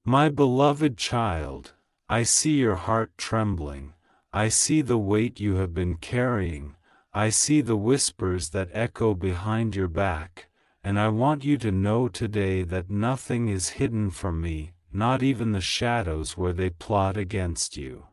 My beloved child, I see your heart trembling, I see the weight you have been carrying, I see the whispers that echo behind your back, and I want you to know today that nothing is hidden from me, not even the shadows where they plot against you.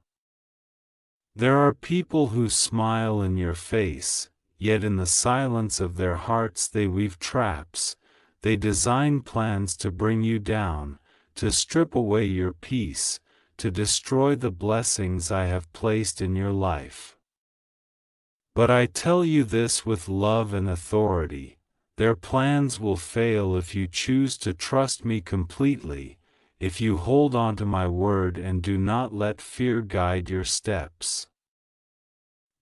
There are people who smile in your face, yet in the silence of their hearts they weave traps, they design plans to bring you down, to strip away your peace, to destroy the blessings I have placed in your life. But I tell you this with love and authority, their plans will fail if you choose to trust me completely, if you hold on to my word and do not let fear guide your steps.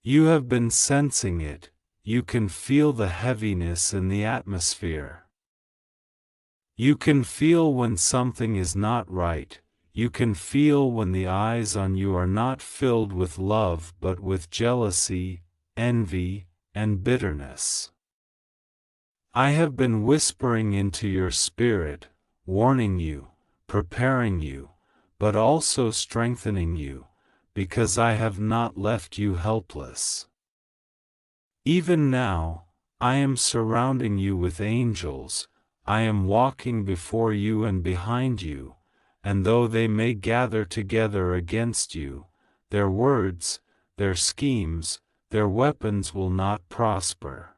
You have been sensing it, you can feel the heaviness in the atmosphere. You can feel when something is not right, you can feel when the eyes on you are not filled with love but with jealousy, envy, and bitterness. I have been whispering into your spirit, warning you, preparing you, but also strengthening you, because I have not left you helpless. Even now, I am surrounding you with angels, I am walking before you and behind you, and though they may gather together against you, their words, their schemes, their weapons will not prosper.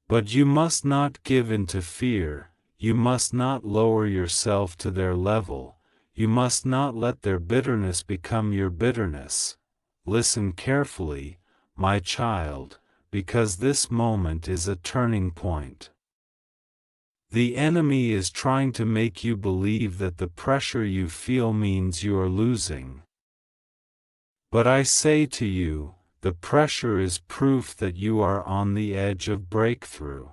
But you must not give in to fear, you must not lower yourself to their level, you must not let their bitterness become your bitterness. Listen carefully, my child, because this moment is a turning point. The enemy is trying to make you believe that the pressure you feel means you are losing. But I say to you, the pressure is proof that you are on the edge of breakthrough.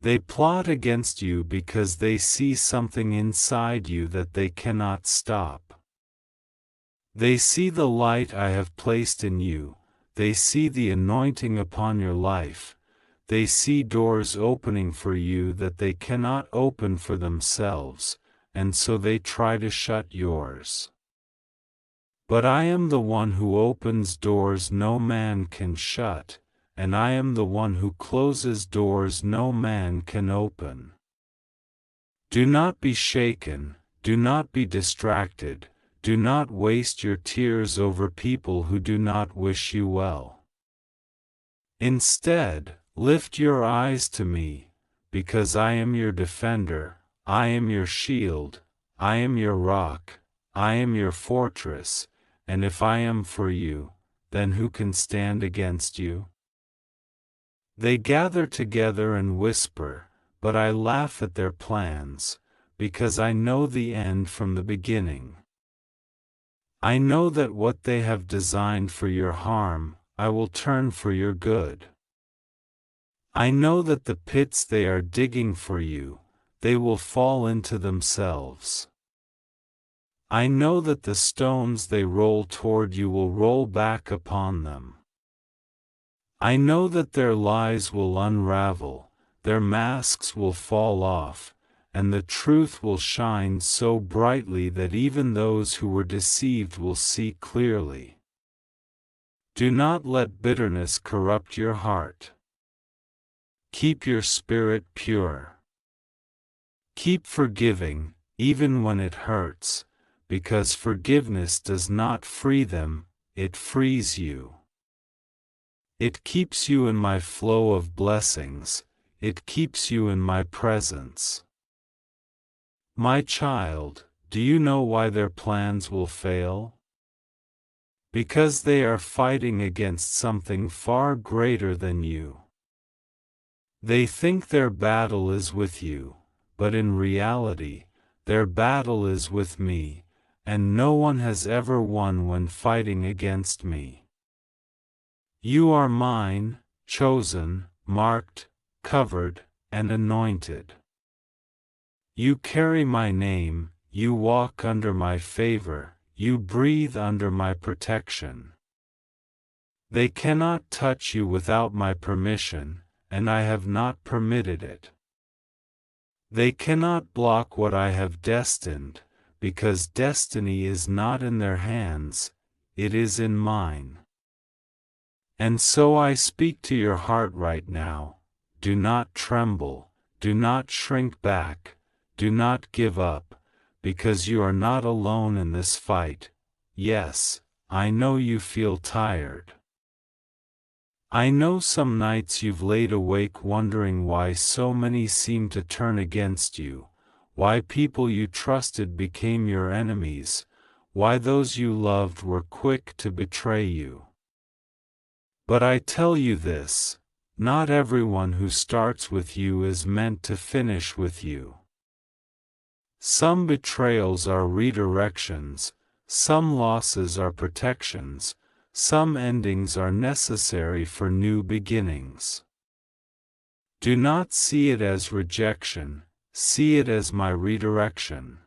They plot against you because they see something inside you that they cannot stop. They see the light I have placed in you, they see the anointing upon your life, they see doors opening for you that they cannot open for themselves, and so they try to shut yours. But I am the one who opens doors no man can shut, and I am the one who closes doors no man can open. Do not be shaken, do not be distracted, do not waste your tears over people who do not wish you well. Instead, lift your eyes to me, because I am your defender, I am your shield, I am your rock, I am your fortress, and if I am for you, then who can stand against you? They gather together and whisper, but I laugh at their plans, because I know the end from the beginning. I know that what they have designed for your harm, I will turn for your good. I know that the pits they are digging for you, they will fall into themselves. I know that the stones they roll toward you will roll back upon them. I know that their lies will unravel, their masks will fall off, and the truth will shine so brightly that even those who were deceived will see clearly. Do not let bitterness corrupt your heart. Keep your spirit pure. Keep forgiving, even when it hurts, because forgiveness does not free them, it frees you. It keeps you in my flow of blessings, it keeps you in my presence. My child, do you know why their plans will fail? Because they are fighting against something far greater than you. They think their battle is with you, but in reality, their battle is with me, and no one has ever won when fighting against me. You are mine, chosen, marked, covered, and anointed. You carry my name, you walk under my favor, you breathe under my protection. They cannot touch you without my permission, and I have not permitted it. They cannot block what I have destined, because destiny is not in their hands, it is in mine. And so I speak to your heart right now. Do not tremble, do not shrink back, do not give up, because you are not alone in this fight. Yes, I know you feel tired. I know some nights you've laid awake wondering why so many seem to turn against you, why people you trusted became your enemies, why those you loved were quick to betray you. But I tell you this, not everyone who starts with you is meant to finish with you. Some betrayals are redirections, some losses are protections, some endings are necessary for new beginnings. Do not see it as rejection, see it as my redirection.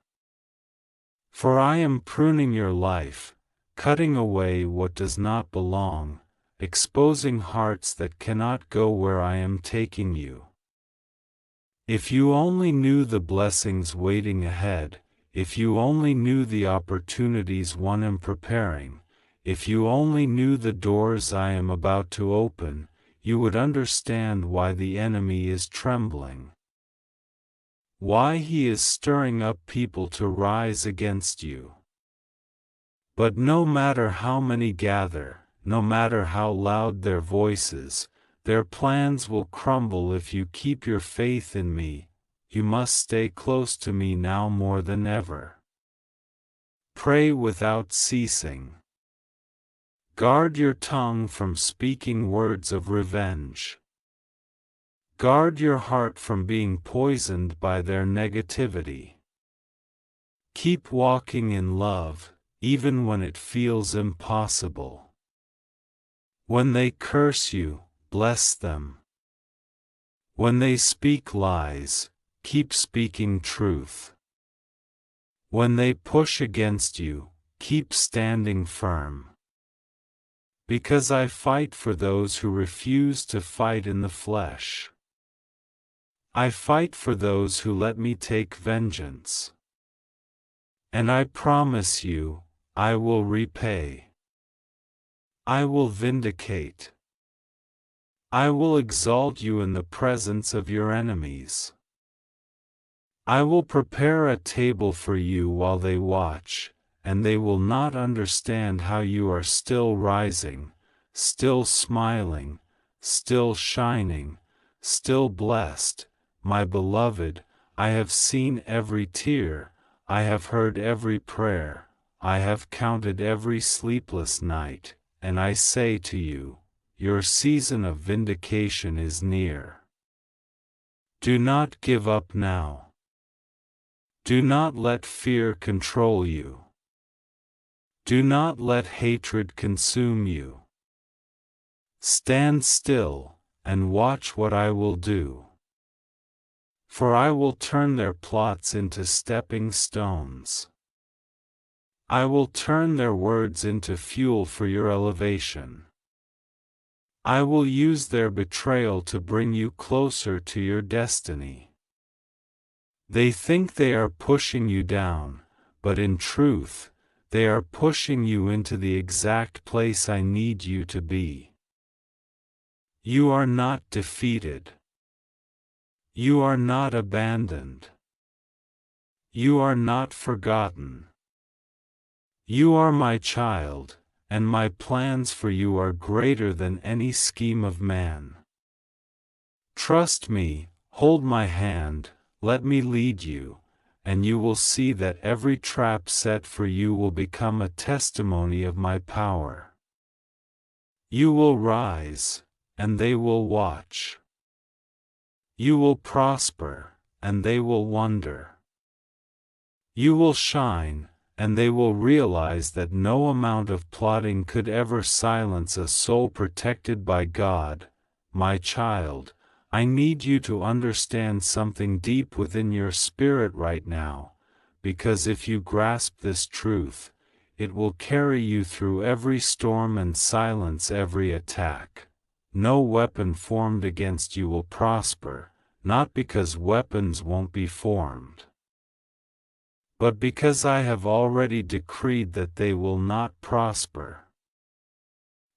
For I am pruning your life, cutting away what does not belong, exposing hearts that cannot go where I am taking you. If you only knew the blessings waiting ahead, if you only knew the opportunities one am preparing, if you only knew the doors I am about to open, you would understand why the enemy is trembling. Why he is stirring up people to rise against you. But no matter how many gather, no matter how loud their voices, their plans will crumble if you keep your faith in me. You must stay close to me now more than ever. Pray without ceasing. Guard your tongue from speaking words of revenge. Guard your heart from being poisoned by their negativity. Keep walking in love, even when it feels impossible. When they curse you, bless them. When they speak lies, keep speaking truth. When they push against you, keep standing firm. Because I fight for those who refuse to fight in the flesh. I fight for those who let me take vengeance. And I promise you, I will repay. I will vindicate. I will exalt you in the presence of your enemies. I will prepare a table for you while they watch, and they will not understand how you are still rising, still smiling, still shining, still blessed. My beloved, I have seen every tear, I have heard every prayer, I have counted every sleepless night, and I say to you, your season of vindication is near. Do not give up now. Do not let fear control you. Do not let hatred consume you. Stand still, and watch what I will do. For I will turn their plots into stepping stones. I will turn their words into fuel for your elevation. I will use their betrayal to bring you closer to your destiny. They think they are pushing you down, but in truth, they are pushing you into the exact place I need you to be. You are not defeated. You are not abandoned. You are not forgotten. You are my child, and my plans for you are greater than any scheme of man. Trust me, hold my hand, let me lead you, and you will see that every trap set for you will become a testimony of my power. You will rise, and they will watch. You will prosper, and they will wonder. You will shine, and they will realize that no amount of plotting could ever silence a soul protected by God. My child, I need you to understand something deep within your spirit right now, because if you grasp this truth, it will carry you through every storm and silence every attack. No weapon formed against you will prosper, not because weapons won't be formed, but because I have already decreed that they will not prosper.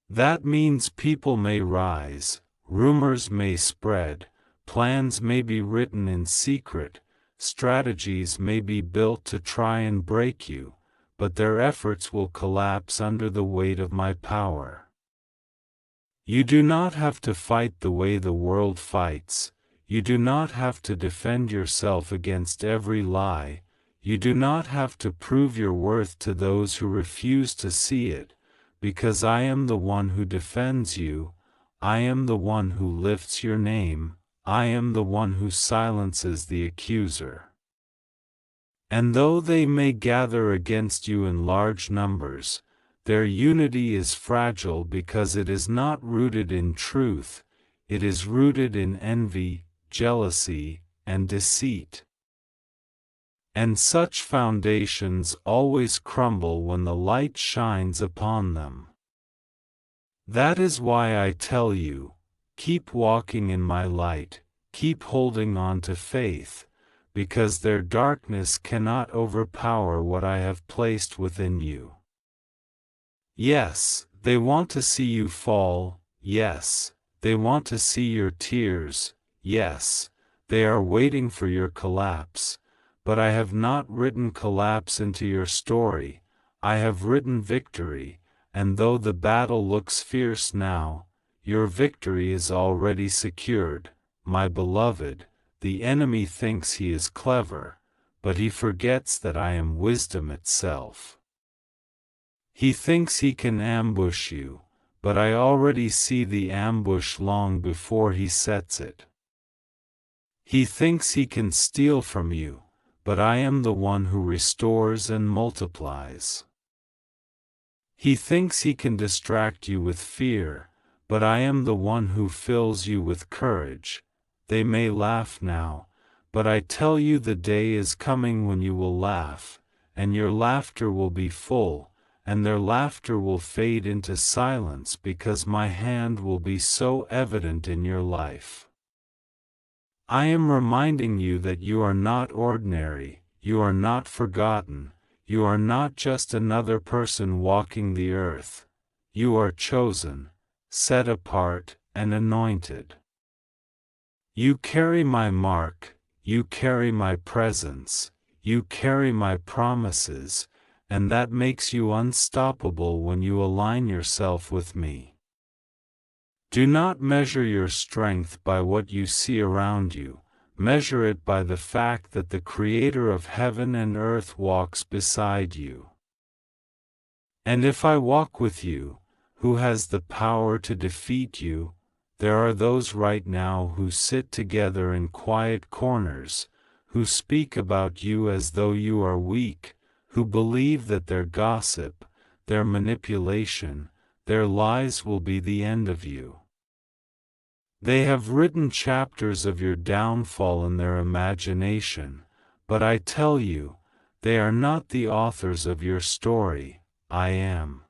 That means people may rise, rumors may spread, plans may be written in secret, strategies may be built to try and break you, but their efforts will collapse under the weight of my power. You do not have to fight the way the world fights, you do not have to defend yourself against every lie, you do not have to prove your worth to those who refuse to see it, because I am the one who defends you, I am the one who lifts your name, I am the one who silences the accuser. And though they may gather against you in large numbers, their unity is fragile because it is not rooted in truth, it is rooted in envy, jealousy, and deceit. And such foundations always crumble when the light shines upon them. That is why I tell you, keep walking in my light, keep holding on to faith, because their darkness cannot overpower what I have placed within you. Yes, they want to see you fall, yes, they want to see your tears, yes, they are waiting for your collapse. But I have not written collapse into your story, I have written victory, and though the battle looks fierce now, your victory is already secured, my beloved. The enemy thinks he is clever, but he forgets that I am wisdom itself. He thinks he can ambush you, but I already see the ambush long before he sets it. He thinks he can steal from you, but I am the one who restores and multiplies. He thinks he can distract you with fear, but I am the one who fills you with courage. They may laugh now, but I tell you the day is coming when you will laugh, and your laughter will be full, and their laughter will fade into silence because my hand will be so evident in your life. I am reminding you that you are not ordinary, you are not forgotten, you are not just another person walking the earth. You are chosen, set apart, and anointed. You carry my mark, you carry my presence, you carry my promises, and that makes you unstoppable when you align yourself with me. Do not measure your strength by what you see around you, measure it by the fact that the Creator of heaven and earth walks beside you. And if I walk with you, who has the power to defeat you? There are those right now who sit together in quiet corners, who speak about you as though you are weak, who believe that their gossip, their manipulation, their lies will be the end of you. They have written chapters of your downfall in their imagination, but I tell you, they are not the authors of your story, I am.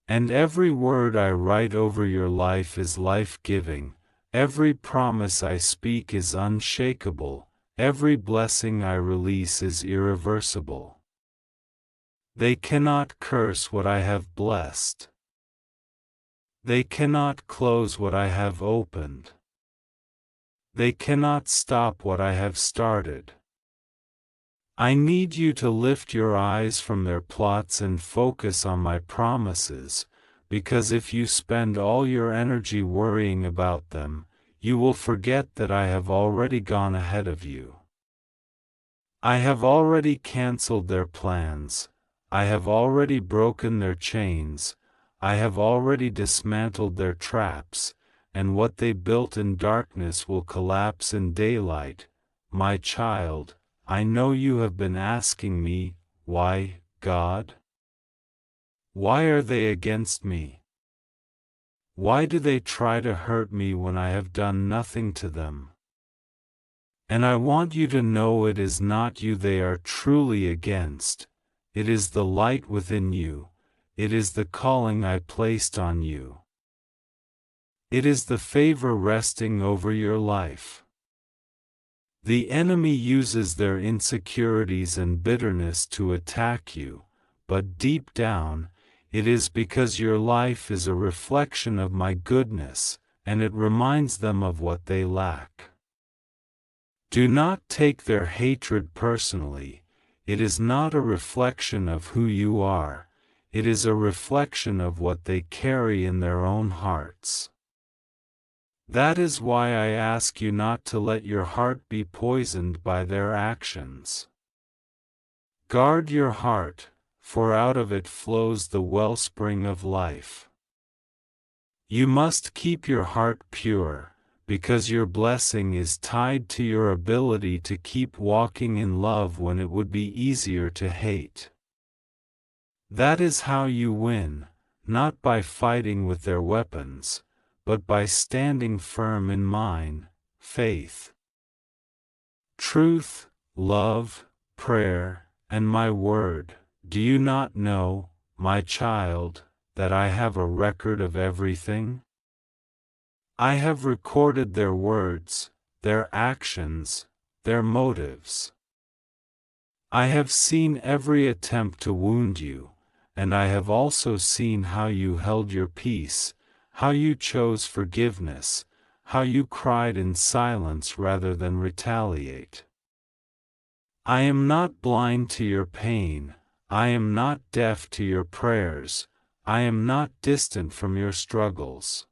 And every word I write over your life is life-giving, every promise I speak is unshakable, every blessing I release is irreversible. They cannot curse what I have blessed. They cannot close what I have opened. They cannot stop what I have started. I need you to lift your eyes from their plots and focus on my promises, because if you spend all your energy worrying about them, you will forget that I have already gone ahead of you. I have already cancelled their plans, I have already broken their chains, I have already dismantled their traps, and what they built in darkness will collapse in daylight. My child, I know you have been asking me, why, God? Why are they against me? Why do they try to hurt me when I have done nothing to them? And I want you to know it is not you they are truly against, it is the light within you. It is the calling I placed on you. It is the favor resting over your life. The enemy uses their insecurities and bitterness to attack you, but deep down, it is because your life is a reflection of my goodness, and it reminds them of what they lack. Do not take their hatred personally. It is not a reflection of who you are, it is a reflection of what they carry in their own hearts. That is why I ask you not to let your heart be poisoned by their actions. Guard your heart, for out of it flows the wellspring of life. You must keep your heart pure, because your blessing is tied to your ability to keep walking in love when it would be easier to hate. That is how you win, not by fighting with their weapons, but by standing firm in mine, faith, truth, love, prayer, and my word. Do you not know, my child, that I have a record of everything? I have recorded their words, their actions, their motives. I have seen every attempt to wound you, and I have also seen how you held your peace, how you chose forgiveness, how you cried in silence rather than retaliate. I am not blind to your pain, I am not deaf to your prayers, I am not distant from your struggles.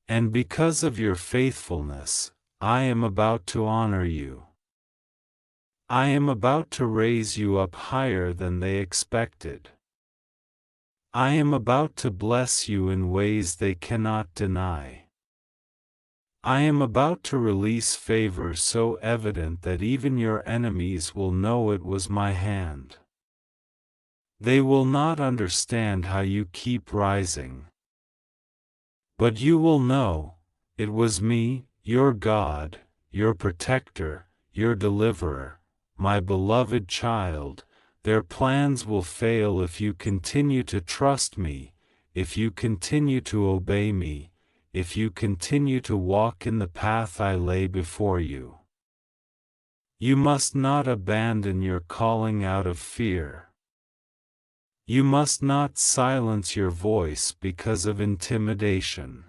And because of your faithfulness, I am about to honor you. I am about to raise you up higher than they expected. I am about to bless you in ways they cannot deny. I am about to release favor so evident that even your enemies will know it was my hand. They will not understand how you keep rising. But you will know, it was me, your God, your protector, your deliverer, my beloved child. Their plans will fail if you continue to trust me, if you continue to obey me, if you continue to walk in the path I lay before you. You must not abandon your calling out of fear. You must not silence your voice because of intimidation.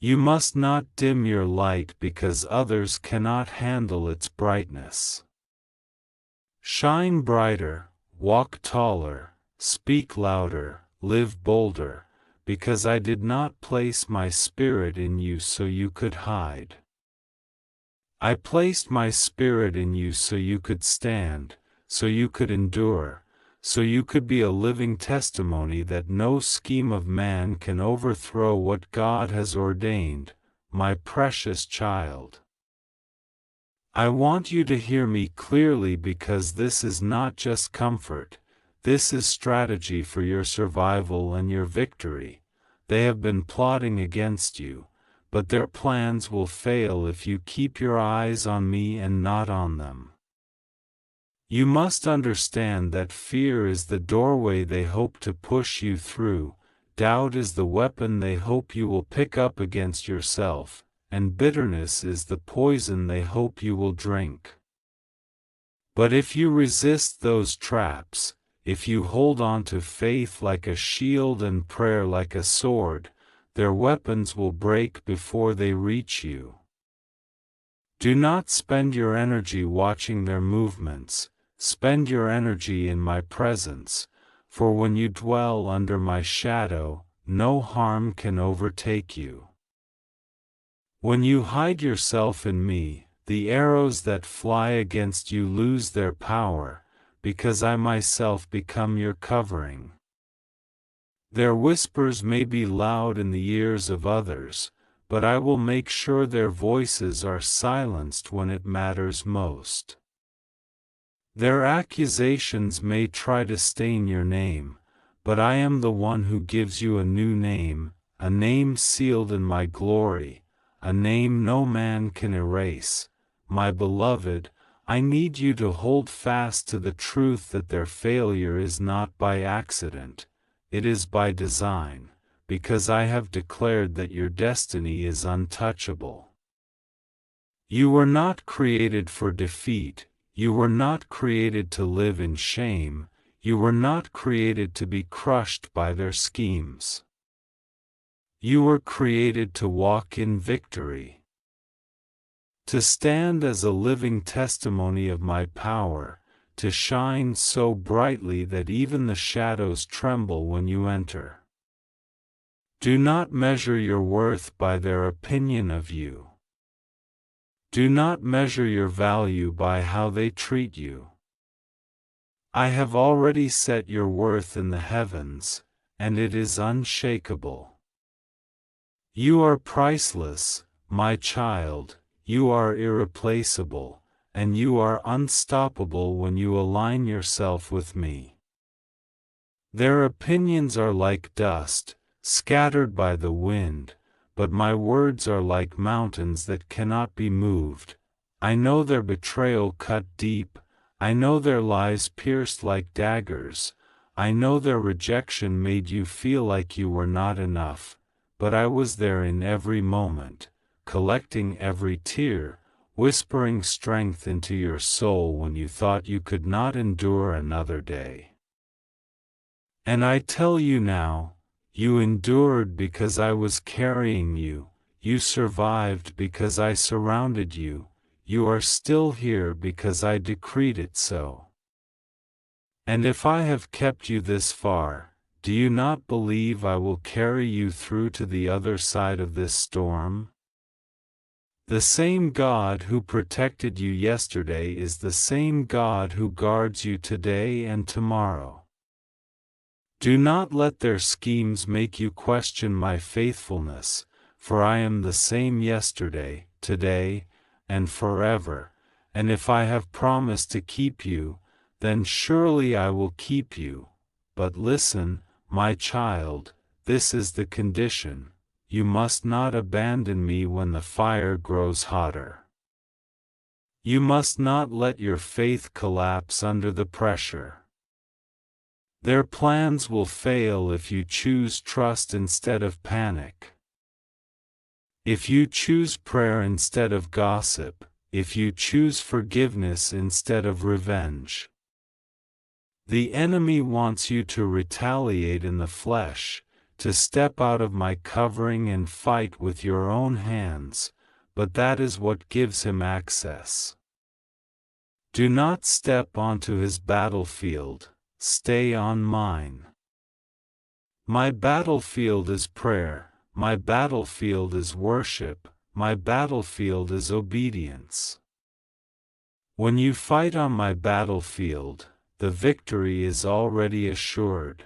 You must not dim your light because others cannot handle its brightness. Shine brighter, walk taller, speak louder, live bolder, because I did not place my spirit in you so you could hide. I placed my spirit in you so you could stand, so you could endure, so you could be a living testimony that no scheme of man can overthrow what God has ordained, my precious child. I want you to hear me clearly because this is not just comfort, this is strategy for your survival and your victory. They have been plotting against you, but their plans will fail if you keep your eyes on me and not on them. You must understand that fear is the doorway they hope to push you through, doubt is the weapon they hope you will pick up against yourself, and bitterness is the poison they hope you will drink. But if you resist those traps, if you hold on to faith like a shield and prayer like a sword, their weapons will break before they reach you. Do not spend your energy watching their movements. Spend your energy in my presence, for when you dwell under my shadow, no harm can overtake you. When you hide yourself in me, the arrows that fly against you lose their power, because I myself become your covering. Their whispers may be loud in the ears of others, but I will make sure their voices are silenced when it matters most. Their accusations may try to stain your name, but I am the one who gives you a new name, a name sealed in my glory, a name no man can erase. My beloved, I need you to hold fast to the truth that their failure is not by accident, it is by design, because I have declared that your destiny is untouchable. You were not created for defeat, you were not created to live in shame, you were not created to be crushed by their schemes. You were created to walk in victory, to stand as a living testimony of my power, to shine so brightly that even the shadows tremble when you enter. Do not measure your worth by their opinion of you. Do not measure your value by how they treat you. I have already set your worth in the heavens, and it is unshakable. You are priceless, my child, you are irreplaceable, and you are unstoppable when you align yourself with me. Their opinions are like dust, scattered by the wind, but my words are like mountains that cannot be moved. I know their betrayal cut deep, I know their lies pierced like daggers, I know their rejection made you feel like you were not enough, but I was there in every moment, collecting every tear, whispering strength into your soul when you thought you could not endure another day. And I tell you now, you endured because I was carrying you, you survived because I surrounded you, you are still here because I decreed it so. And if I have kept you this far, do you not believe I will carry you through to the other side of this storm? The same God who protected you yesterday is the same God who guards you today and tomorrow. Do not let their schemes make you question my faithfulness, for I am the same yesterday, today, and forever, and if I have promised to keep you, then surely I will keep you. But listen, my child, this is the condition: you must not abandon me when the fire grows hotter. You must not let your faith collapse under the pressure. Their plans will fail if you choose trust instead of panic. If you choose prayer instead of gossip, if you choose forgiveness instead of revenge. The enemy wants you to retaliate in the flesh, to step out of my covering and fight with your own hands, but that is what gives him access. Do not step onto his battlefield, stay on mine. My battlefield is prayer, my battlefield is worship, my battlefield is obedience. When you fight on my battlefield, the victory is already assured.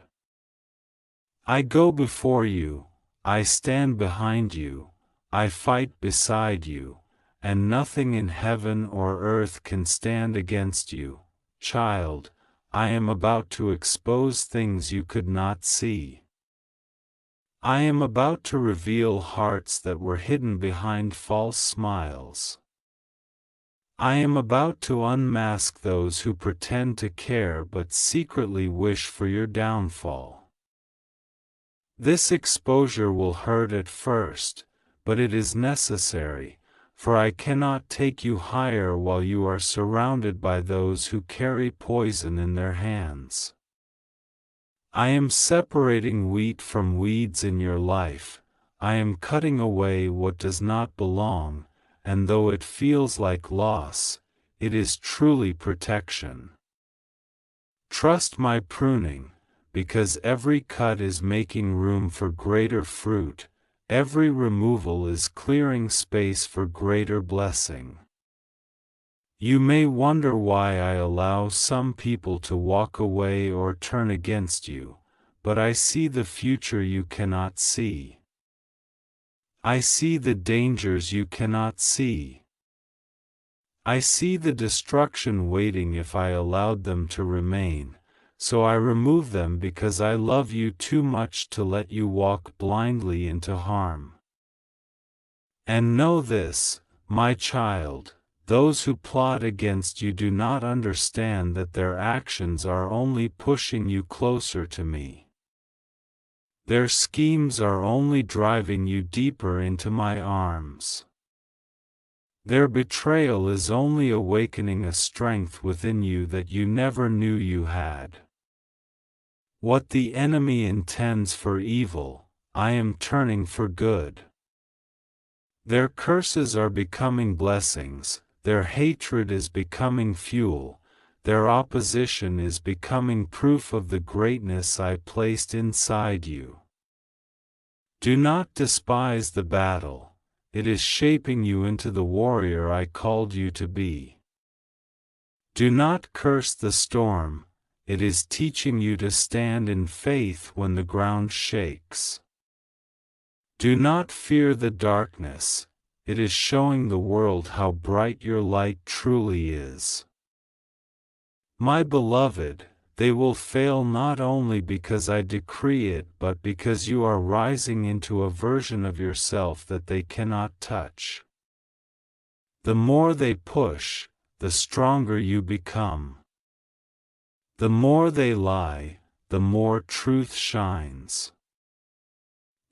I go before you, I stand behind you, I fight beside you, and nothing in heaven or earth can stand against you. Child, I am about to expose things you could not see. I am about to reveal hearts that were hidden behind false smiles. I am about to unmask those who pretend to care but secretly wish for your downfall. This exposure will hurt at first, but it is necessary, for I cannot take you higher while you are surrounded by those who carry poison in their hands. I am separating wheat from weeds in your life, I am cutting away what does not belong, and though it feels like loss, it is truly protection. Trust my pruning, because every cut is making room for greater fruit, every removal is clearing space for greater blessing. You may wonder why I allow some people to walk away or turn against you, but I see the future you cannot see. I see the dangers you cannot see. I see the destruction waiting if I allowed them to remain, so I remove them because I love you too much to let you walk blindly into harm. And know this, my child, those who plot against you do not understand that their actions are only pushing you closer to me. Their schemes are only driving you deeper into my arms. Their betrayal is only awakening a strength within you that you never knew you had. What the enemy intends for evil, I am turning for good. Their curses are becoming blessings, their hatred is becoming fuel, their opposition is becoming proof of the greatness I placed inside you. Do not despise the battle, it is shaping you into the warrior I called you to be. Do not curse the storm, it is teaching you to stand in faith when the ground shakes. Do not fear the darkness, it is showing the world how bright your light truly is. My beloved, they will fail not only because I decree it but because you are rising into a version of yourself that they cannot touch. The more they push, the stronger you become. The more they lie, the more truth shines.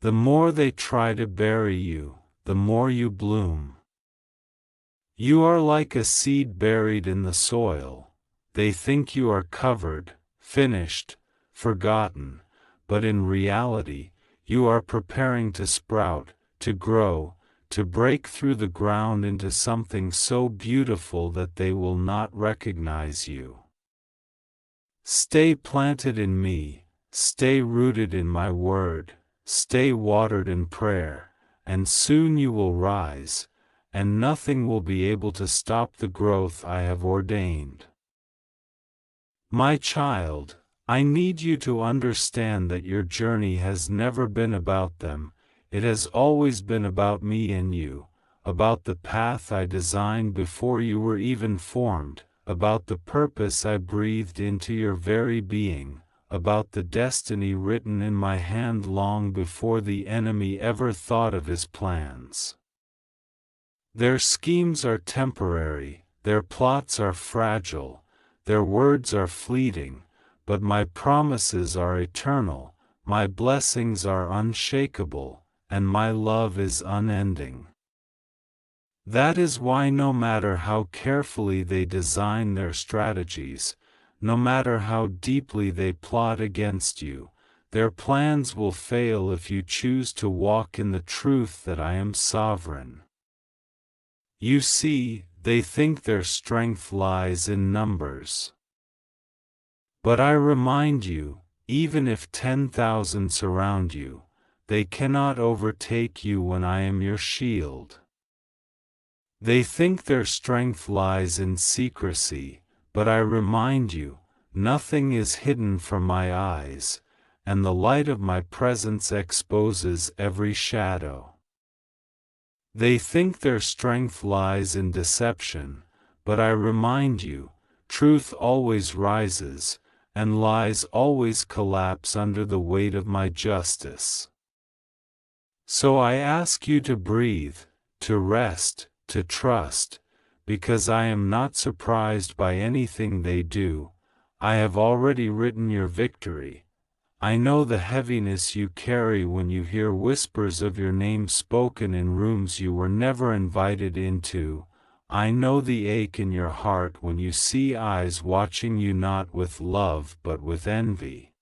The more they try to bury you, the more you bloom. You are like a seed buried in the soil. They think you are covered, finished, forgotten, but in reality, you are preparing to sprout, to grow, to break through the ground into something so beautiful that they will not recognize you. Stay planted in me, stay rooted in my word, stay watered in prayer, and soon you will rise, and nothing will be able to stop the growth I have ordained. My child, I need you to understand that your journey has never been about them, it has always been about me and you, about the path I designed before you were even formed, about the purpose I breathed into your very being, about the destiny written in my hand long before the enemy ever thought of his plans. Their schemes are temporary, their plots are fragile, their words are fleeting, but my promises are eternal, my blessings are unshakable, and my love is unending. That is why no matter how carefully they design their strategies, no matter how deeply they plot against you, their plans will fail if you choose to walk in the truth that I am sovereign. You see, they think their strength lies in numbers. But I remind you, even if 10,000 surround you, they cannot overtake you when I am your shield. They think their strength lies in secrecy, but I remind you, nothing is hidden from my eyes, and the light of my presence exposes every shadow. They think their strength lies in deception, but I remind you, truth always rises, and lies always collapse under the weight of my justice. So I ask you to breathe, to rest, to trust, because I am not surprised by anything they do. I have already written your victory. I know the heaviness you carry when you hear whispers of your name spoken in rooms you were never invited into. I know the ache in your heart when you see eyes watching you not with love but with envy.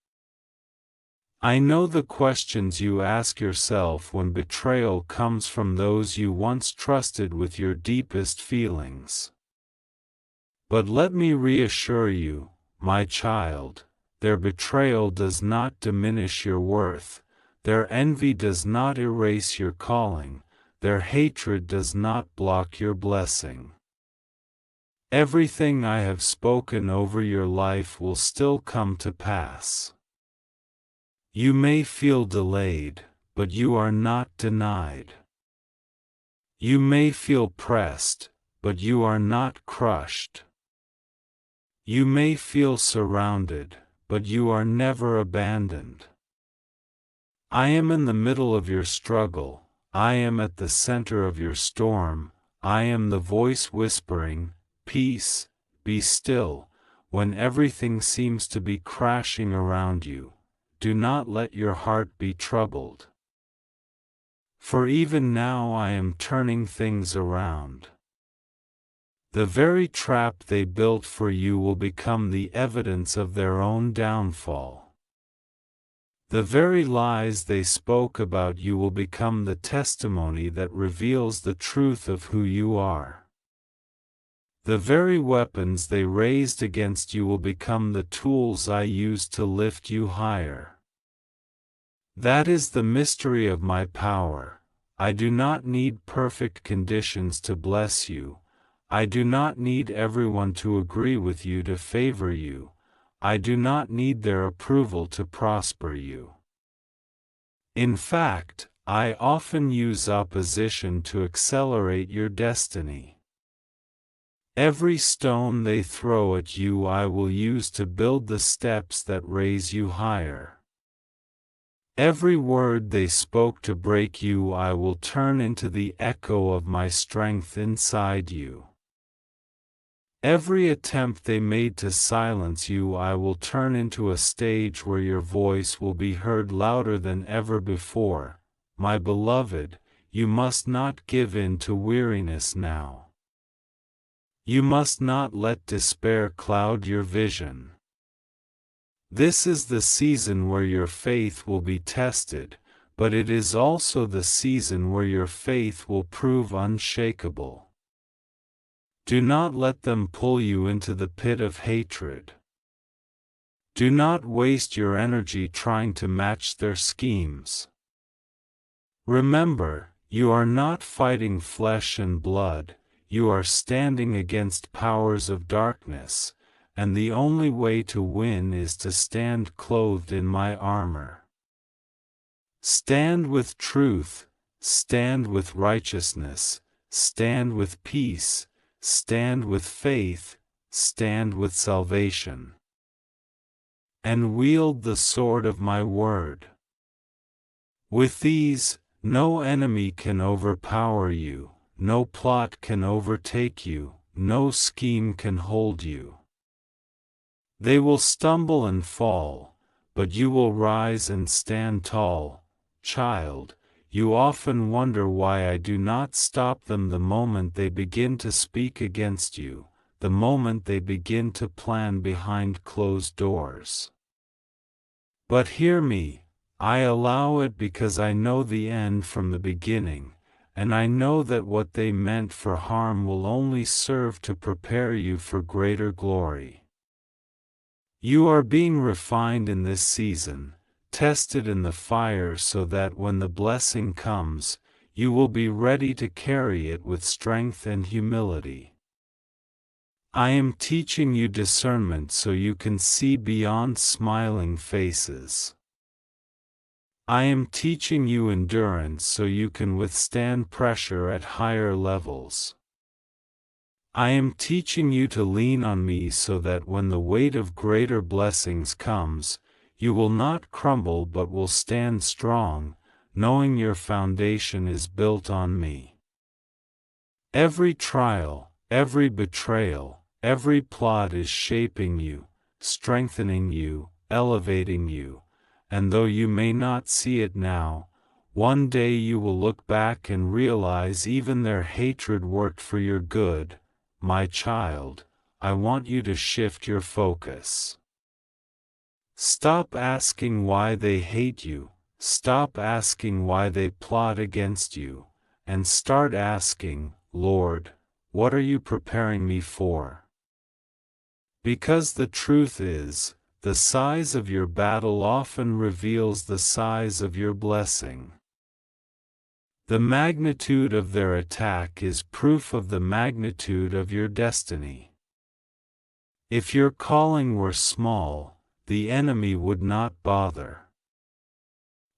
I know the questions you ask yourself when betrayal comes from those you once trusted with your deepest feelings. But let me reassure you, my child, their betrayal does not diminish your worth, their envy does not erase your calling, their hatred does not block your blessing. Everything I have spoken over your life will still come to pass. You may feel delayed, but you are not denied. You may feel pressed, but you are not crushed. You may feel surrounded, but you are never abandoned. I am in the middle of your struggle, I am at the center of your storm, I am the voice whispering, "Peace, be still," when everything seems to be crashing around you. Do not let your heart be troubled. For even now I am turning things around. The very trap they built for you will become the evidence of their own downfall. The very lies they spoke about you will become the testimony that reveals the truth of who you are. The very weapons they raised against you will become the tools I use to lift you higher. That is the mystery of my power. I do not need perfect conditions to bless you. I do not need everyone to agree with you to favor you. I do not need their approval to prosper you. In fact, I often use opposition to accelerate your destiny. Every stone they throw at you I will use to build the steps that raise you higher. Every word they spoke to break you I will turn into the echo of my strength inside you. Every attempt they made to silence you I will turn into a stage where your voice will be heard louder than ever before. My beloved, you must not give in to weariness now. You must not let despair cloud your vision. This is the season where your faith will be tested, but it is also the season where your faith will prove unshakable. Do not let them pull you into the pit of hatred. Do not waste your energy trying to match their schemes. Remember, you are not fighting flesh and blood, you are standing against powers of darkness, and the only way to win is to stand clothed in my armor. Stand with truth, stand with righteousness, stand with peace, stand with faith, stand with salvation. And wield the sword of my word. With these, no enemy can overpower you, no plot can overtake you, no scheme can hold you. They will stumble and fall, but you will rise and stand tall. Child, you often wonder why I do not stop them the moment they begin to speak against you, the moment they begin to plan behind closed doors. But hear me, I allow it because I know the end from the beginning, and I know that what they meant for harm will only serve to prepare you for greater glory. You are being refined in this season, tested in the fire so that when the blessing comes, you will be ready to carry it with strength and humility. I am teaching you discernment so you can see beyond smiling faces. I am teaching you endurance so you can withstand pressure at higher levels. I am teaching you to lean on me so that when the weight of greater blessings comes, you will not crumble but will stand strong, knowing your foundation is built on me. Every trial, every betrayal, every plot is shaping you, strengthening you, elevating you, and though you may not see it now, one day you will look back and realize even their hatred worked for your good. My child, I want you to shift your focus. Stop asking why they hate you, stop asking why they plot against you, and start asking, Lord, what are you preparing me for? Because the truth is, the size of your battle often reveals the size of your blessing. The magnitude of their attack is proof of the magnitude of your destiny. If your calling were small, the enemy would not bother.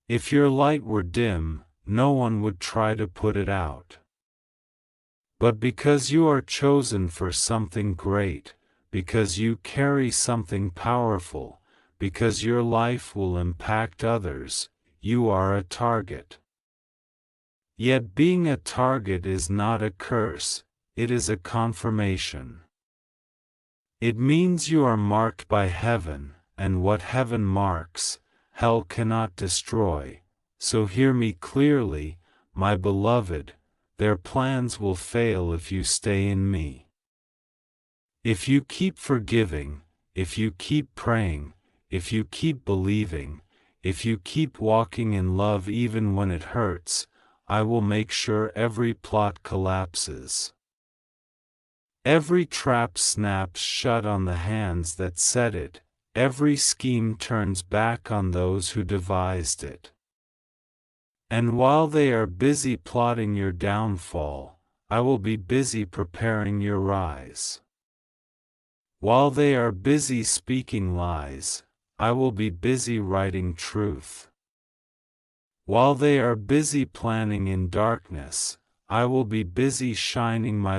If your light were dim, no one would try to put it out. But because you are chosen for something great, because you carry something powerful, because your life will impact others, you are a target. Yet being a target is not a curse, it is a confirmation. It means you are marked by heaven, and what heaven marks, hell cannot destroy. So hear me clearly, my beloved, their plans will fail if you stay in me. If you keep forgiving, if you keep praying, if you keep believing, if you keep walking in love even when it hurts, I will make sure every plot collapses. Every trap snaps shut on the hands that set it, every scheme turns back on those who devised it. And while they are busy plotting your downfall, I will be busy preparing your rise. While they are busy speaking lies, I will be busy writing truth. While they are busy planning in darkness, I will be busy shining my